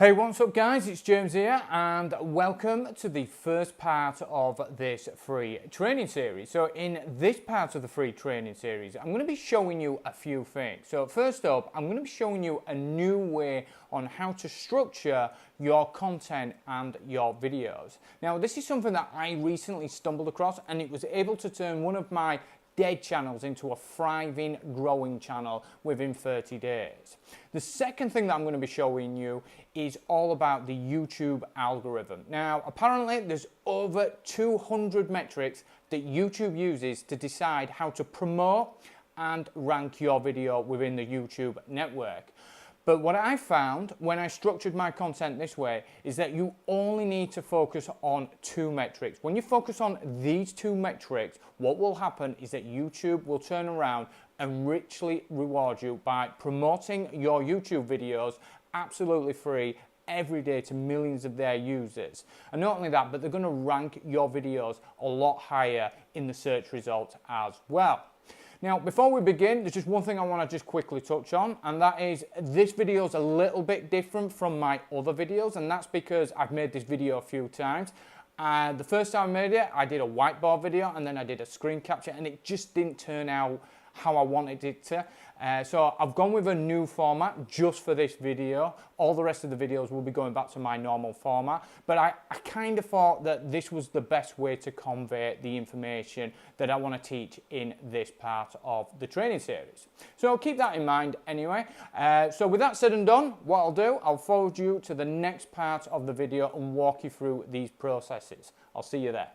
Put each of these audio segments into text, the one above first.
Hey, what's up guys, it's James here and welcome to the first part of this free training series. So in this part of the free training series, I'm going to be showing you a few things. So first up, I'm going to be showing you a new way on how to structure your content and your videos. Now this is something that I recently stumbled across and it was able to turn one of my dead channels into a thriving, growing channel within 30 days. The second thing that I'm going to be showing you is all about the YouTube algorithm. Now, apparently there's over 200 metrics that YouTube uses to decide how to promote and rank your video within the YouTube network. But what I found when I structured my content this way is that you only need to focus on two metrics. When you focus on these two metrics, what will happen is that YouTube will turn around and richly reward you by promoting your YouTube videos absolutely free every day to millions of their users. And not only that, but they're going to rank your videos a lot higher in the search results as well. Now, before we begin, there's just one thing I want to just quickly touch on, and that is this video is a little bit different from my other videos, and that's because I've made this video a few times. The first time I made it, I did a whiteboard video, and then I did a screen capture, and it just didn't turn out how I wanted it to. So I've gone with a new format just for this video. All the rest of the videos will be going back to my normal format, but I kind of thought that this was the best way to convey the information that I want to teach in this part of the training series. So keep that in mind anyway. So with that said and done, what I'll do, I'll forward you to the next part of the video and walk you through these processes. I'll see you there.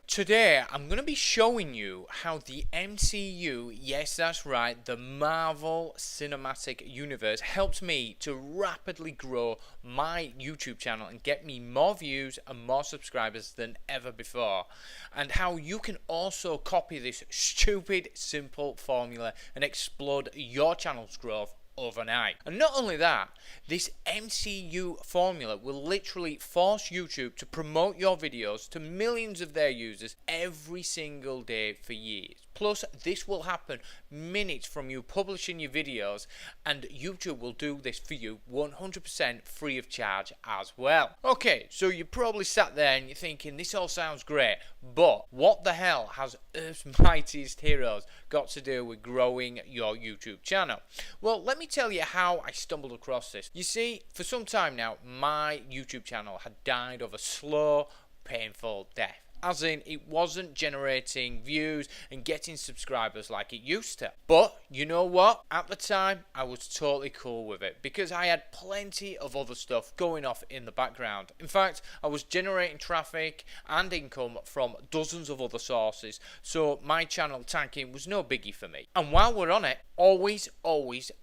Today I'm going to be showing you how the MCU, yes that's right, the Marvel Cinematic Universe, helped me to rapidly grow my YouTube channel and get me more views and more subscribers than ever before, and how you can also copy this stupid simple formula and explode your channel's growth overnight. And not only that, this MCU formula will literally force YouTube to promote your videos to millions of their users every single day for years. Plus, this will happen minutes from you publishing your videos, and YouTube will do this for you 100% free of charge as well. Okay, so you're probably sat there and you're thinking, this all sounds great, but what the hell has Earth's Mightiest Heroes got to do with growing your YouTube channel? Well, let me tell you how I stumbled across this. You see, for some time now, my YouTube channel had died of a slow, painful death. As in, it wasn't generating views and getting subscribers like it used to. But you know what? At the time, I was totally cool with it because I had plenty of other stuff going off in the background. In fact, I was generating traffic and income from dozens of other sources, so my channel tanking was no biggie for me. And while we're on it, always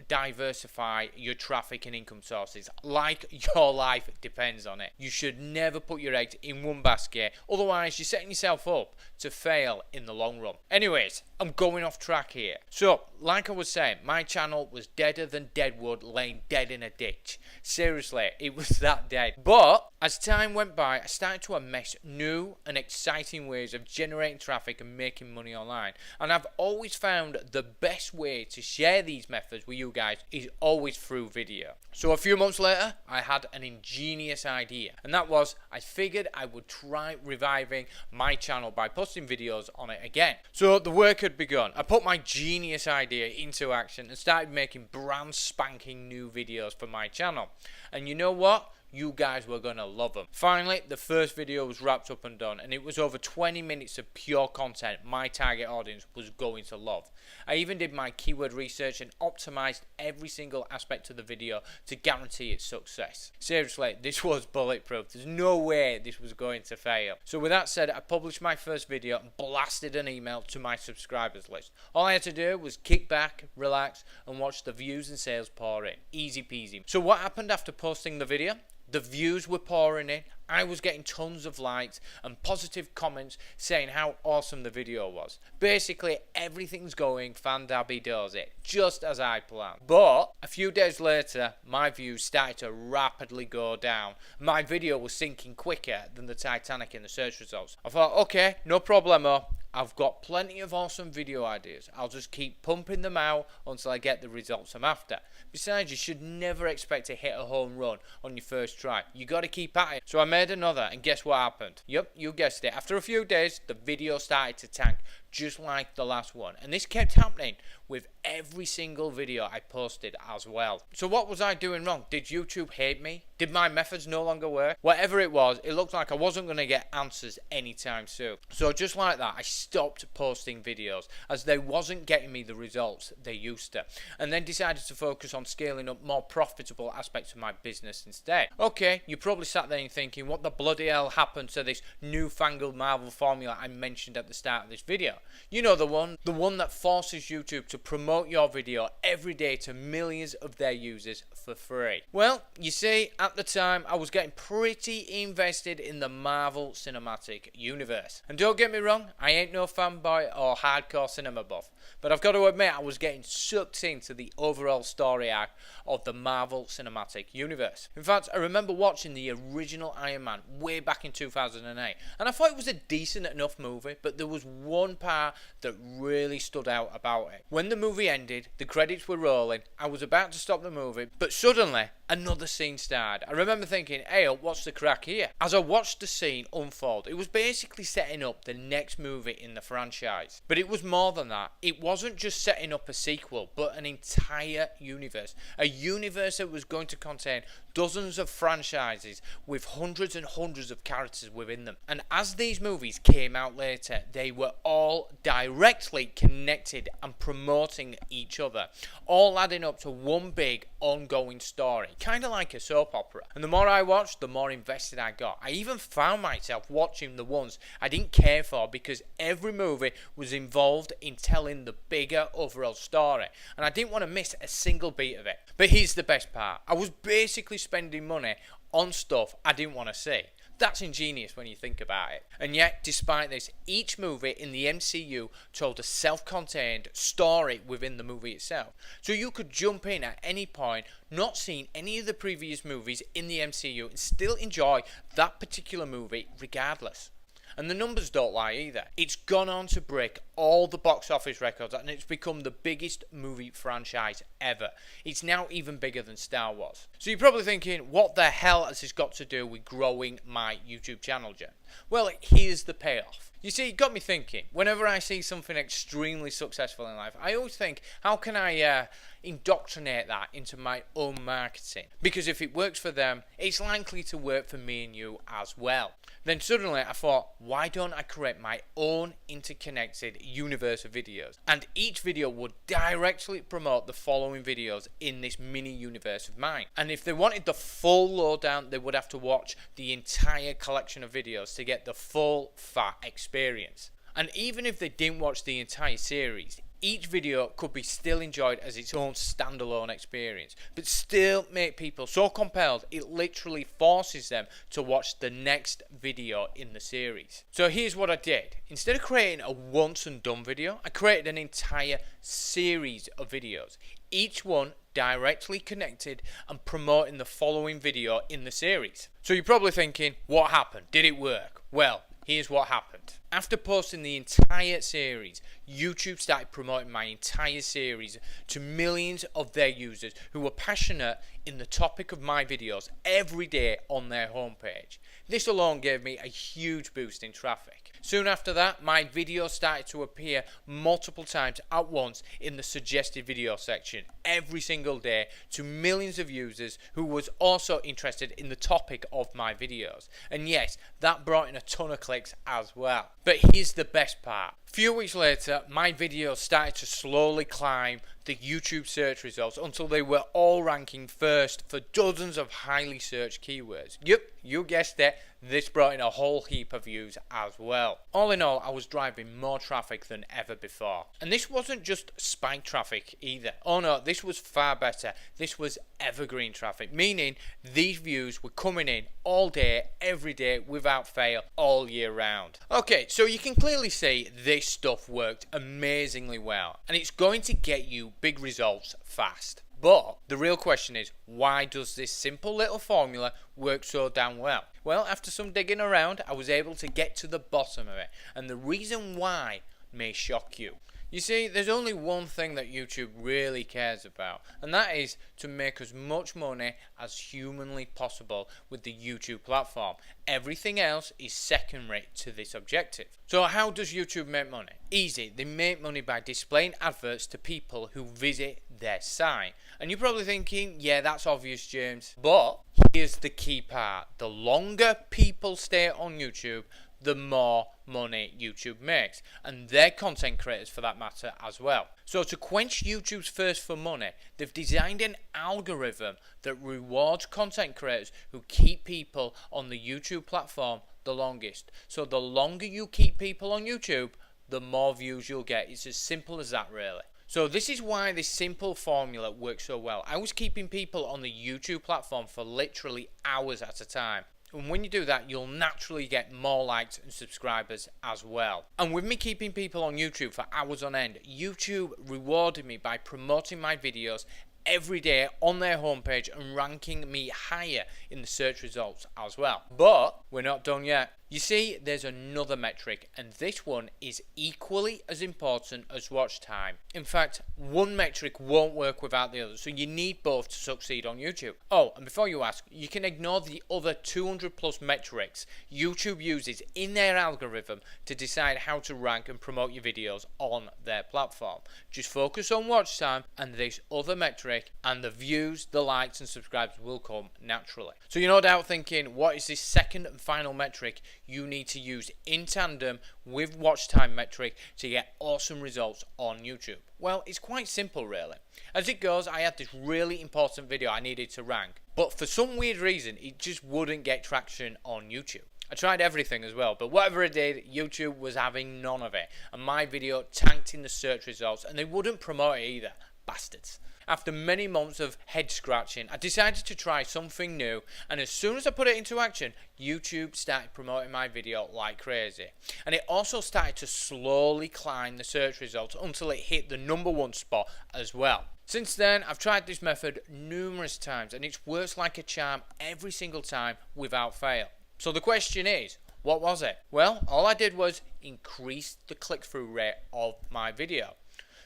diversify your traffic and income sources, like your life depends on it. You should never put your eggs in one basket, otherwise you're setting yourself up to fail in the long run. Anyways, I'm going off track here. So, like I was saying, my channel was deader than deadwood laying dead in a ditch. Seriously, it was that dead. But as time went by, I started to amass new and exciting ways of generating traffic and making money online. And I've always found the best way to share these methods with you guys is always through video. So a few months later, I had an ingenious idea, and that was I figured I would try reviving my channel by posting videos on it again. So the work had begun. I put my genius idea into action and started making brand spanking new videos for my channel. And you know what? You guys were going to love them. Finally, the first video was wrapped up and done, and it was over 20 minutes of pure content my target audience was going to love. I even did my keyword research and optimized every single aspect of the video to guarantee its success. Seriously, this was bulletproof. There's no way this was going to fail. So with that said, I published my first video and blasted an email to my subscribers list. All I had to do was kick back, relax, and watch the views and sales pour in. Easy peasy. So what happened after posting the video? The views were pouring in. I was getting tons of likes and positive comments saying how awesome the video was. Basically, everything's going fan-dabby-dozy, just as I planned. But a few days later, my views started to rapidly go down. My video was sinking quicker than the Titanic in the search results. I thought, okay, no problemo. I've got plenty of awesome video ideas. I'll just keep pumping them out until I get the results I'm after. Besides, you should never expect to hit a home run on your first try. You got to keep at it. So I made another, and guess what happened? Yep, you guessed it. After a few days, the video started to tank, just like the last one. And this kept happening with every single video I posted as well. So what was I doing wrong? Did YouTube hate me? Did my methods no longer work? Whatever it was, it looked like I wasn't going to get answers anytime soon. So just like that, I stopped posting videos as they wasn't getting me the results they used to, and then decided to focus on scaling up more profitable aspects of my business instead. Okay, you probably sat there and thinking, what the bloody hell happened to this newfangled Marvel formula I mentioned at the start of this video? You know, the one that forces YouTube to promote your video every day to millions of their users for free. Well, you see, at the time I was getting pretty invested in the Marvel Cinematic Universe. And don't get me wrong, I ain't no fanboy or hardcore cinema buff, but I've got to admit I was getting sucked into the overall story arc of the Marvel Cinematic Universe. In fact, I remember watching the original Iron Man way back in 2008, and I thought it was a decent enough movie, but there was one part that really stood out about it. When the movie ended, the credits were rolling, I was about to stop the movie, but suddenly another scene started. I remember thinking, hey, what's the crack here? As I watched the scene unfold, it was basically setting up the next movie in the franchise. But it was more than that. It wasn't just setting up a sequel, but an entire universe. A universe that was going to contain dozens of franchises with hundreds and hundreds of characters within them. And as these movies came out later, they were all directly connected and promoting each other, all adding up to one big ongoing story, kind of like a soap opera. And the more I watched, the more invested I got. I even found myself watching the ones I didn't care for because every movie was involved in telling the bigger overall story, and I didn't want to miss a single beat of it. But here's the best part. I was basically spending money on stuff I didn't want to see. That's ingenious when you think about it. And yet, despite this, each movie in the MCU told a self-contained story within the movie itself. So you could jump in at any point, not seeing any of the previous movies in the MCU, and still enjoy that particular movie regardless. And the numbers don't lie either. It's gone on to break all the box office records, and it's become the biggest movie franchise ever. It's now even bigger than Star Wars. So you're probably thinking, what the hell has this got to do with growing my YouTube channel, Jen? Well, here's the payoff. You see, it got me thinking. Whenever I see something extremely successful in life, I always think, how can I indoctrinate that into my own marketing? Because if it works for them, it's likely to work for me and you as well. Then suddenly I thought, why don't I create my own interconnected universe of videos? And each video would directly promote the following videos in this mini universe of mine. And if they wanted the full lowdown, they would have to watch the entire collection of videos to get the full fat experience. And even if they didn't watch the entire series, each video could be still enjoyed as its own standalone experience, but still make people so compelled it literally forces them to watch the next video in the series. So here's what I did. Instead of creating a once and done video, I created an entire series of videos, each one directly connected and promoting the following video in the series. So you're probably thinking, what happened? Did it work? Well, here's what happened. After posting the entire series, YouTube started promoting my entire series to millions of their users who were passionate in the topic of my videos every day on their homepage. This alone gave me a huge boost in traffic. Soon after that, my videos started to appear multiple times at once in the suggested video section every single day to millions of users who was also interested in the topic of my videos. And yes, that brought in a ton of clicks as well. But here's the best part. A few weeks later, my videos started to slowly climb the YouTube search results until they were all ranking first for dozens of highly searched keywords. Yep, you guessed it, this brought in a whole heap of views as well. All in all, I was driving more traffic than ever before. And this wasn't just spike traffic either. Oh no, this was far better. This was evergreen traffic, meaning these views were coming in all day, every day, without fail, all year round. Okay, so you can clearly see this stuff worked amazingly well, and it's going to get you big results fast. But the real question is, why does this simple little formula work so damn well? Well, after some digging around, I was able to get to the bottom of it, and the reason why may shock you. You see, there's only one thing that YouTube really cares about, and that is to make as much money as humanly possible with the YouTube platform. Everything else is second rate to this objective. So how does YouTube make money? Easy, they make money by displaying adverts to people who visit their site. And you're probably thinking, yeah, that's obvious, James. But here's the key part. The longer people stay on YouTube, the more money YouTube makes, and their content creators for that matter as well. So to quench YouTube's thirst for money, they've designed an algorithm that rewards content creators who keep people on the YouTube platform the longest. So the longer you keep people on YouTube, the more views you'll get. It's as simple as that, really. So this is why this simple formula works so well. I was keeping people on the YouTube platform for literally hours at a time. And when you do that, you'll naturally get more likes and subscribers as well. And with me keeping people on YouTube for hours on end, YouTube rewarded me by promoting my videos every day on their homepage and ranking me higher in the search results as well. But we're not done yet. You see, there's another metric, and this one is equally as important as watch time. In fact, one metric won't work without the other, so you need both to succeed on YouTube. Oh, and before you ask, you can ignore the other 200 plus metrics YouTube uses in their algorithm to decide how to rank and promote your videos on their platform. Just focus on watch time and this other metric, and the views, the likes and subscribers will come naturally. So you're no doubt thinking, what is this second and final metric you need to use in tandem with watch time metric to get awesome results on YouTube? Well, it's quite simple really. As it goes, I had this really important video I needed to rank, but for some weird reason it just wouldn't get traction on YouTube. I tried everything as well, but whatever I did, YouTube was having none of it, and my video tanked in the search results, and they wouldn't promote it either. Bastards. After many months of head scratching, I decided to try something new, and as soon as I put it into action, YouTube started promoting my video like crazy. And it also started to slowly climb the search results until it hit the #1 spot as well. Since then, I've tried this method numerous times, and it's worked like a charm every single time without fail. So the question is, what was it? Well, all I did was increase the click-through rate of my video.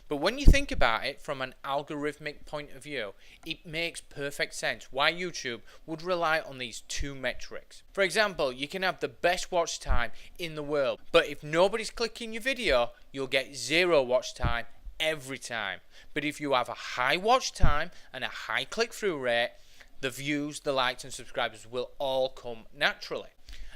But when you think about it from an algorithmic point of view, it makes perfect sense why YouTube would rely on these two metrics. For example, you can have the best watch time in the world, but if nobody's clicking your video, you'll get 0 watch time every time. But if you have a high watch time and a high click-through rate, the views, the likes and subscribers will all come naturally.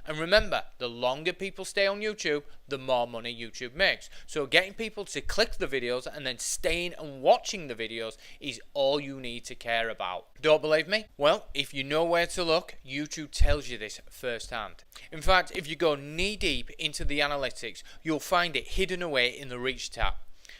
And remember, the longer people stay on YouTube, the more money YouTube makes. So getting people to click the videos and then staying and watching the videos is all you need to care about. Don't believe me? Well, if you know where to look, YouTube tells you this firsthand. In fact, if you go knee deep into the analytics, you'll find it hidden away in the Reach tab.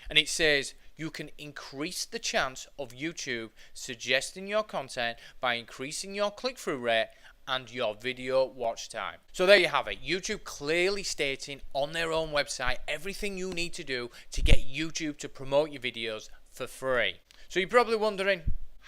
And it says, you can increase the chance of YouTube suggesting your content by increasing your click-through rate and your video watch time. So there you have it. YouTube clearly stating on their own website everything you need to do to get YouTube to promote your videos for free. So you're probably wondering,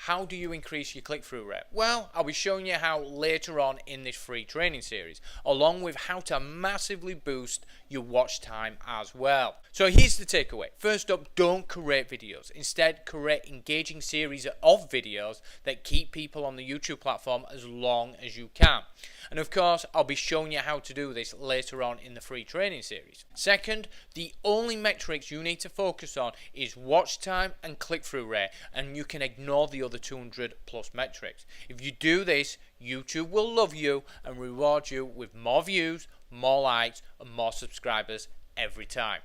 how do you increase your click-through rate? Well, I'll be showing you how later on in this free training series, along with how to massively boost your watch time as well. So here's the takeaway. First up, don't create videos. Instead, create engaging series of videos that keep people on the YouTube platform as long as you can. And of course, I'll be showing you how to do this later on in the free training series. Second, the only metrics you need to focus on is watch time and click-through rate, and you can ignore the other 200 plus metrics. If you do this, YouTube will love you and reward you with more views, more likes and more subscribers every time.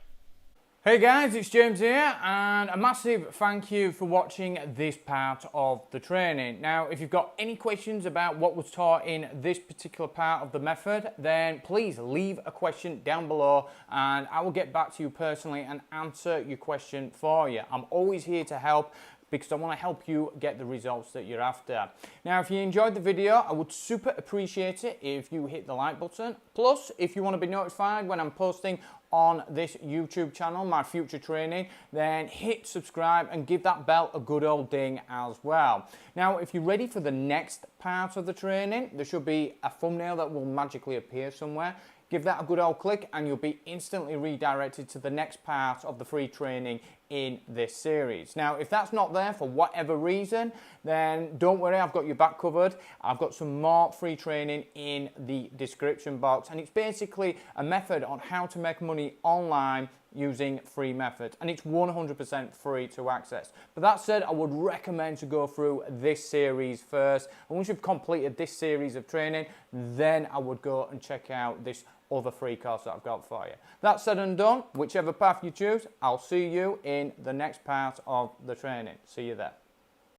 Hey guys, it's James here, and a massive thank you for watching this part of the training. Now, if you've got any questions about what was taught in this particular part of the method, then please leave a question down below and I will get back to you personally and answer your question for you. I'm always here to help, because I want to help you get the results that you're after. Now, if you enjoyed the video, I would super appreciate it if you hit the like button. Plus, if you want to be notified when I'm posting on this YouTube channel, my future training, then hit subscribe and give that bell a good old ding as well. Now, if you're ready for the next part of the training, there should be a thumbnail that will magically appear somewhere. Give that a good old click and you'll be instantly redirected to the next part of the free training in this series. Now, if that's not there for whatever reason, then don't worry, I've got your back covered. I've got some more free training in the description box, and it's basically a method on how to make money online using free methods, and it's 100% free to access. But that said, I would recommend to go through this series first, and once you've completed this series of training, then I would go and check out this other free course that I've got for you. That said and done, whichever path you choose, I'll see you in the next part of the training. See you there.